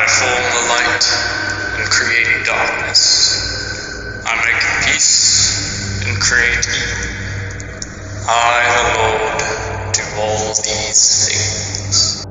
form the light and create darkness. I make peace and create evil. I, the Lord, do all these things.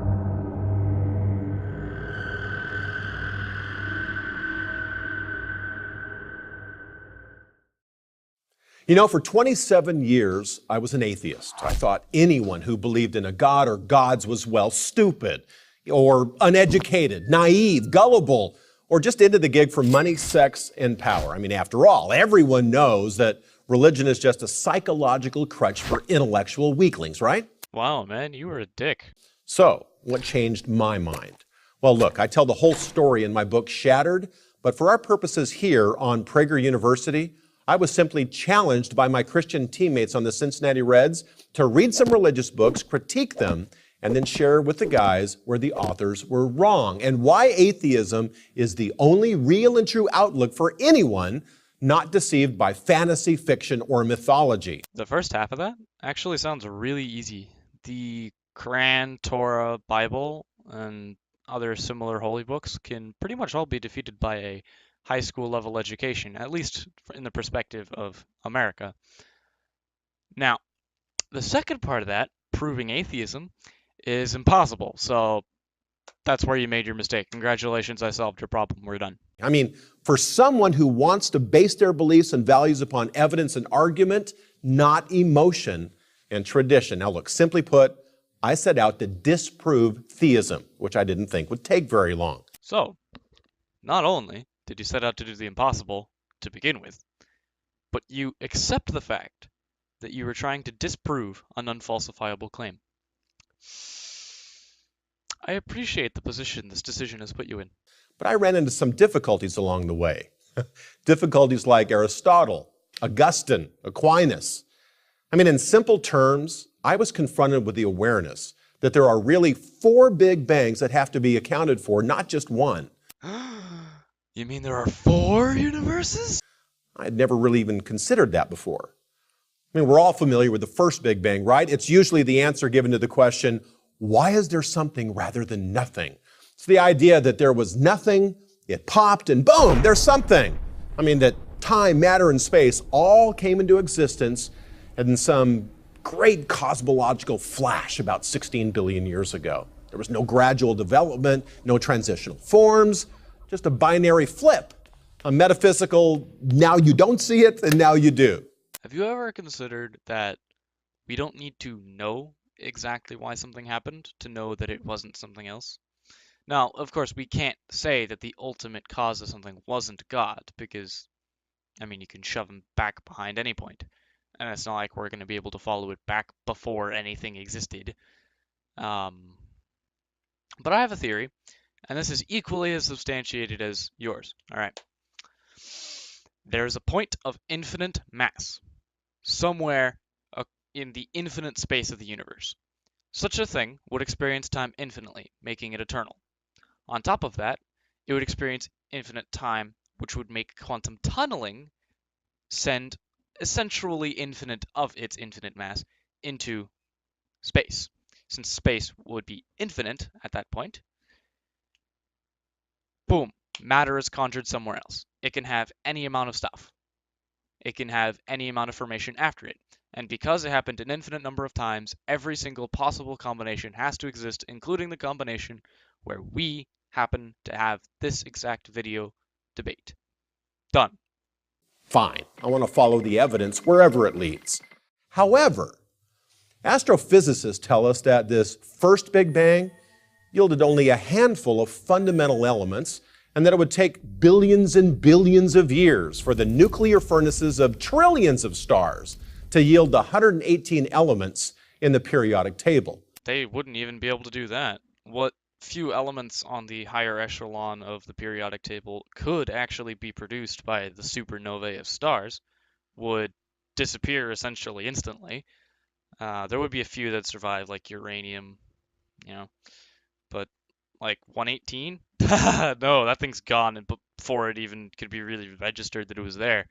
You know, for 27 years, I was an atheist. I thought anyone who believed in a god or gods was, well, stupid or uneducated, naive, gullible, or just into the gig for money, sex, and power. I mean, after all, everyone knows that religion is just a psychological crutch for intellectual weaklings, right? Wow, man, you were a dick. So, what changed my mind? Well, look, I tell the whole story in my book, Shattered, but for our purposes here on Prager University, I was simply challenged by my Christian teammates on the Cincinnati Reds to read some religious books, critique them, and then share with the guys where the authors were wrong and why atheism is the only real and true outlook for anyone not deceived by fantasy, fiction, or mythology. The first half of that actually sounds really easy. The Quran, Torah, Bible, and other similar holy books can pretty much all be defeated by a high school level education, at least in the perspective of America. Now, the second part of that, proving atheism, is impossible. So that's where you made your mistake. Congratulations, I solved your problem. We're done. I mean, for someone who wants to base their beliefs and values upon evidence and argument, not emotion and tradition. Now look, simply put, I set out to disprove theism, which I didn't think would take very long. So, not only did you set out to do the impossible to begin with, but you accept the fact that you were trying to disprove an unfalsifiable claim. I appreciate the position this decision has put you in. But I ran into some difficulties along the way. Difficulties like Aristotle, Augustine, Aquinas. I mean, in simple terms, I was confronted with the awareness that there are really 4 big bangs that have to be accounted for, not just one. You mean there are 4 universes? I had never really even considered that before. I mean, we're all familiar with the first Big Bang, right? It's usually the answer given to the question, why is there something rather than nothing? It's the idea that there was nothing, it popped, and boom, there's something. I mean, that time, matter, and space all came into existence in some great cosmological flash about 16 billion years ago. There was no gradual development, no transitional forms, just a binary flip, a metaphysical, now you don't see it, and now you do. Have you ever considered that we don't need to know exactly why something happened to know that it wasn't something else? Now, of course, we can't say that the ultimate cause of something wasn't God, because, I mean, you can shove him back behind any point, and it's not like we're going to be able to follow it back before anything existed. But I have a theory, and this is equally as substantiated as yours. All right. There's a point of infinite mass, somewhere in the infinite space of the universe. Such a thing would experience time infinitely, making it eternal. On top of that, it would experience infinite time, which would make quantum tunneling send essentially infinite of its infinite mass into space. Since space would be infinite at that point, boom, matter is conjured somewhere else. It can have any amount of stuff. It can have any amount of formation after it. And because it happened an infinite number of times, every single possible combination has to exist, including the combination where we happen to have this exact video debate. Done. Fine, I want to follow the evidence wherever it leads. However, astrophysicists tell us that this first Big Bang yielded only a handful of fundamental elements, and that it would take billions and billions of years for the nuclear furnaces of trillions of stars to yield the 118 elements in the periodic table. They wouldn't even be able to do that. What few elements on the higher echelon of the periodic table could actually be produced by the supernovae of stars would disappear essentially instantly. There would be a few that survive, like uranium, but like 118? No, that thing's gone, and before it even could be really registered that it was there,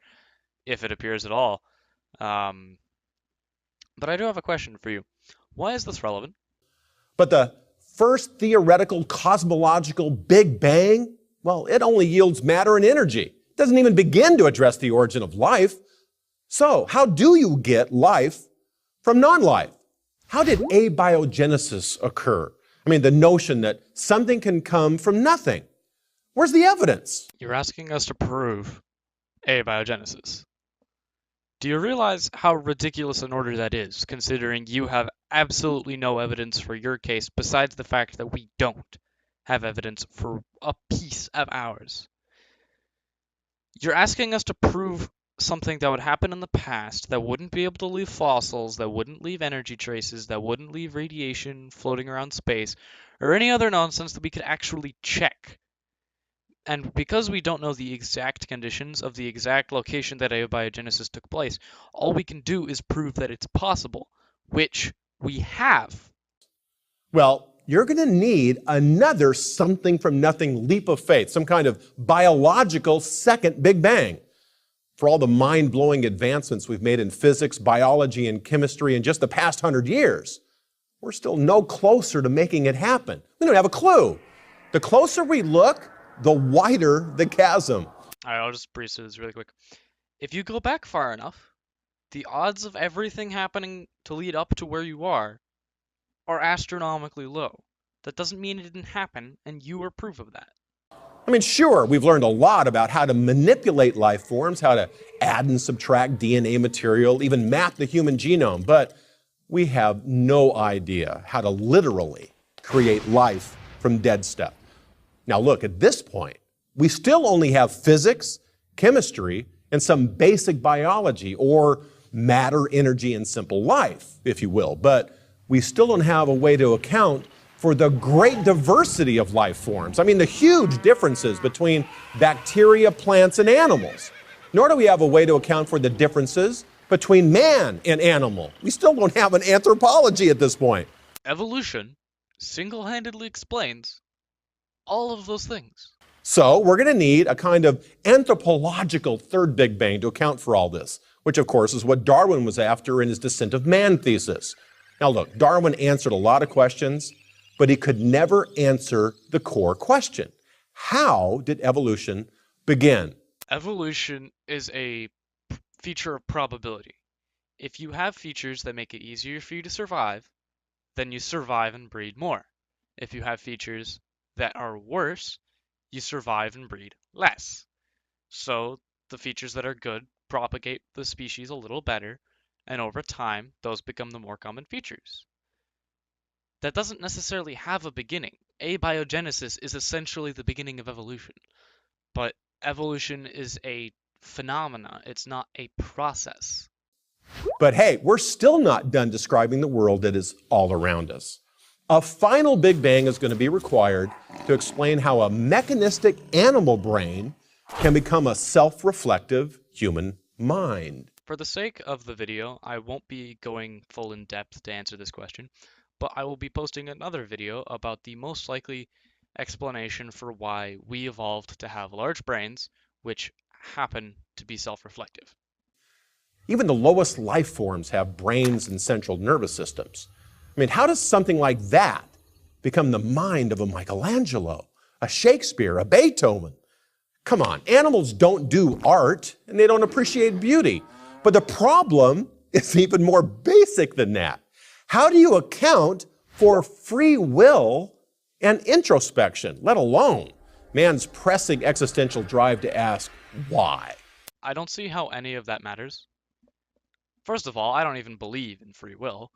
if it appears at all. But I do have a question for you. Why is this relevant? But the first theoretical cosmological Big Bang, well, it only yields matter and energy. It doesn't even begin to address the origin of life. So, how do you get life from non-life? How did abiogenesis occur? I mean, the notion that something can come from nothing. Where's the evidence? You're asking us to prove abiogenesis. Do you realize how ridiculous an order that is, considering you have absolutely no evidence for your case besides the fact that we don't have evidence for a piece of ours? You're asking us to prove something that would happen in the past that wouldn't be able to leave fossils, that wouldn't leave energy traces, that wouldn't leave radiation floating around space, or any other nonsense that we could actually check. And because we don't know the exact conditions of the exact location that abiogenesis took place, all we can do is prove that it's possible, which we have. Well, you're going to need another something from nothing leap of faith, some kind of biological second Big Bang. For all the mind-blowing advancements we've made in physics, biology, and chemistry in just the past 100 years, we're still no closer to making it happen. We don't have a clue. The closer we look, the wider the chasm. All right, I'll just breeze through this really quick. If you go back far enough, the odds of everything happening to lead up to where you are astronomically low. That doesn't mean it didn't happen, and you are proof of that. I mean, sure, we've learned a lot about how to manipulate life forms, how to add and subtract DNA material, even map the human genome, but we have no idea how to literally create life from dead stuff. Now look, at this point, we still only have physics, chemistry, and some basic biology, or matter, energy, and simple life, if you will, but we still don't have a way to account for the great diversity of life forms. I mean, the huge differences between bacteria, plants, and animals. Nor do we have a way to account for the differences between man and animal. We still don't have an anthropology at this point. Evolution single-handedly explains all of those things. So we're going to need a kind of anthropological third Big Bang to account for all this, which of course is what Darwin was after in his Descent of Man thesis. Now look, Darwin answered a lot of questions, but he could never answer the core question. How did evolution begin? Evolution is a feature of probability. If you have features that make it easier for you to survive, then you survive and breed more. If you have features that are worse, you survive and breed less. So the features that are good propagate the species a little better, and over time, those become the more common features. That doesn't necessarily have a beginning. Abiogenesis is essentially the beginning of evolution, but evolution is a phenomena, it's not a process. But hey, we're still not done describing the world that is all around us. A final Big Bang is going to be required to explain how a mechanistic animal brain can become a self-reflective human mind. For the sake of the video, I won't be going full in depth to answer this question, but I will be posting another video about the most likely explanation for why we evolved to have large brains, which happen to be self-reflective. Even the lowest life forms have brains and central nervous systems. I mean, how does something like that become the mind of a Michelangelo, a Shakespeare, a Beethoven? Come on, animals don't do art and they don't appreciate beauty. But the problem is even more basic than that. How do you account for free will and introspection, let alone man's pressing existential drive to ask why? I don't see how any of that matters. First of all, I don't even believe in free will.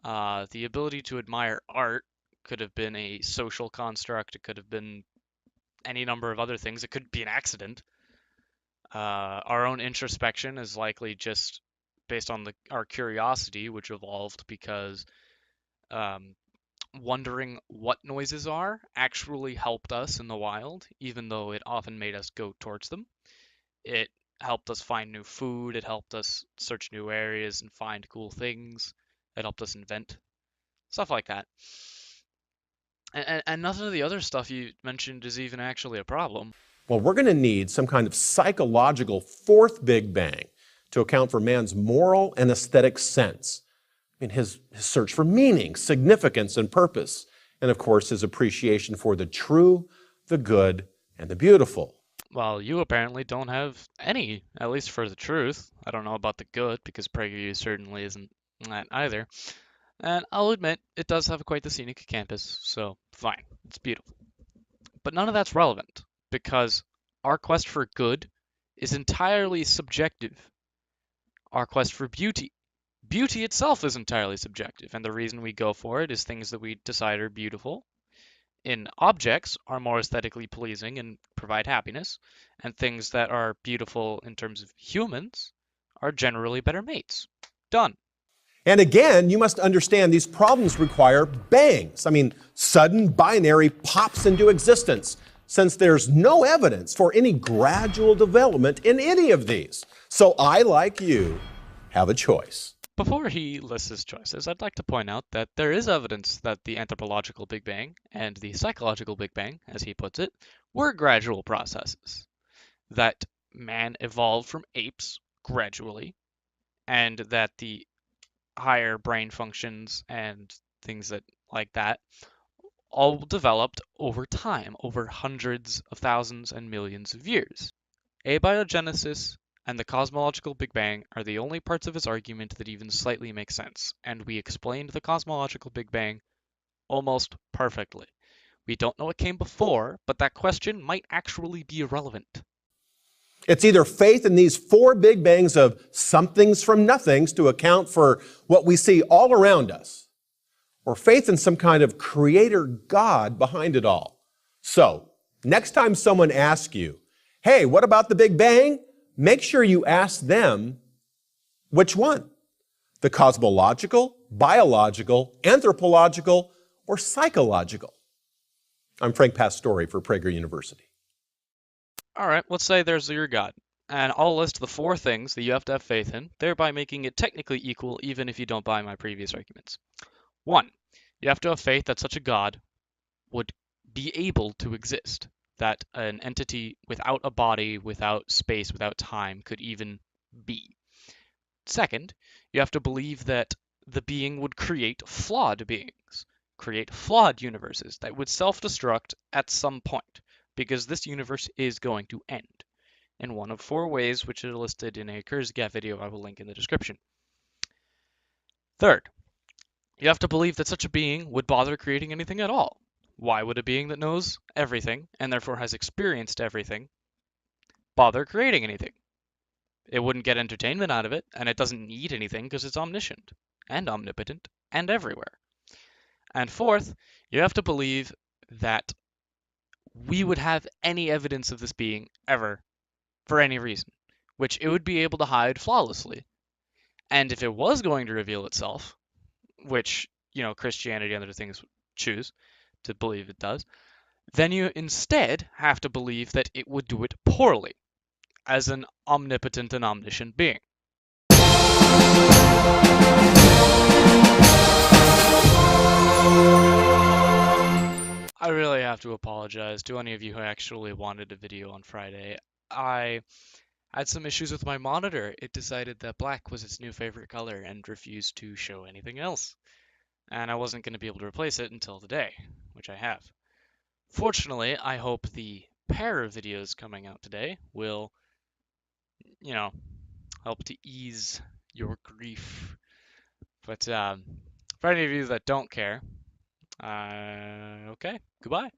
The ability to admire art could have been a social construct. It could have been any number of other things. It could be an accident. Our own introspection is likely just based on our curiosity, which evolved because wondering what noises are actually helped us in the wild, even though it often made us go towards them. It helped us find new food. It helped us search new areas and find cool things. It helped us invent stuff like that. And none of the other stuff you mentioned is even actually a problem. Well, we're going to need some kind of psychological fourth Big Bang to account for man's moral and aesthetic sense. I mean, his search for meaning, significance, and purpose. and of course his appreciation for the true, the good, and the beautiful. Well, you apparently don't have any, at least for the truth. I don't know about the good, because PragerU certainly isn't that either. And I'll admit, it does have quite the scenic campus, so fine, it's beautiful. But none of that's relevant, because our quest for good is entirely subjective. Our quest for beauty itself is entirely subjective, and the reason we go for it is things that we decide are beautiful in objects are more aesthetically pleasing and provide happiness, and things that are beautiful in terms of humans are generally better mates. Done. And again, you must understand these problems require bangs. I mean, sudden binary pops into existence, since there's no evidence for any gradual development in any of these. So I, like you, have a choice. Before he lists his choices, I'd like to point out that there is evidence that the anthropological Big Bang and the psychological Big Bang, as he puts it, were gradual processes. That man evolved from apes gradually, and that the higher brain functions and things that like that all developed over time, over hundreds of thousands and millions of years. Abiogenesis and the cosmological Big Bang are the only parts of his argument that even slightly make sense, and we explained the cosmological Big Bang almost perfectly. We don't know what came before, but that question might actually be irrelevant. It's either faith in these four big bangs of somethings from nothings to account for what we see all around us, or faith in some kind of creator God behind it all. So, next time someone asks you, hey, what about the Big Bang? Make sure you ask them, which one? The cosmological, biological, anthropological, or psychological? I'm Frank Pastore for Prager University. All right, let's say there's your God, and I'll list the four things that you have to have faith in, thereby making it technically equal even if you don't buy my previous arguments. 1. You have to have faith that such a God would be able to exist, that an entity without a body, without space, without time could even be. 2nd, you have to believe that the being would create flawed beings, create flawed universes that would self-destruct at some point, because this universe is going to end in one of four ways, which are listed in a Kuzgesagt video I will link in the description. 3rd, you have to believe that such a being would bother creating anything at all. Why would a being that knows everything, and therefore has experienced everything, bother creating anything? It wouldn't get entertainment out of it, and it doesn't need anything because it's omniscient, and omnipotent, and everywhere. And 4th, you have to believe that we would have any evidence of this being ever, for any reason, which it would be able to hide flawlessly. And if it was going to reveal itself, which, Christianity and other things choose to believe it does, then you instead have to believe that it would do it poorly, as an omnipotent and omniscient being. I really have to apologize to any of you who actually wanted a video on Friday. I had some issues with my monitor. It decided that black was its new favorite color and refused to show anything else. And I wasn't going to be able to replace it until today, which I have. Fortunately, I hope the pair of videos coming out today will, help to ease your grief. But for any of you that don't care, okay, goodbye.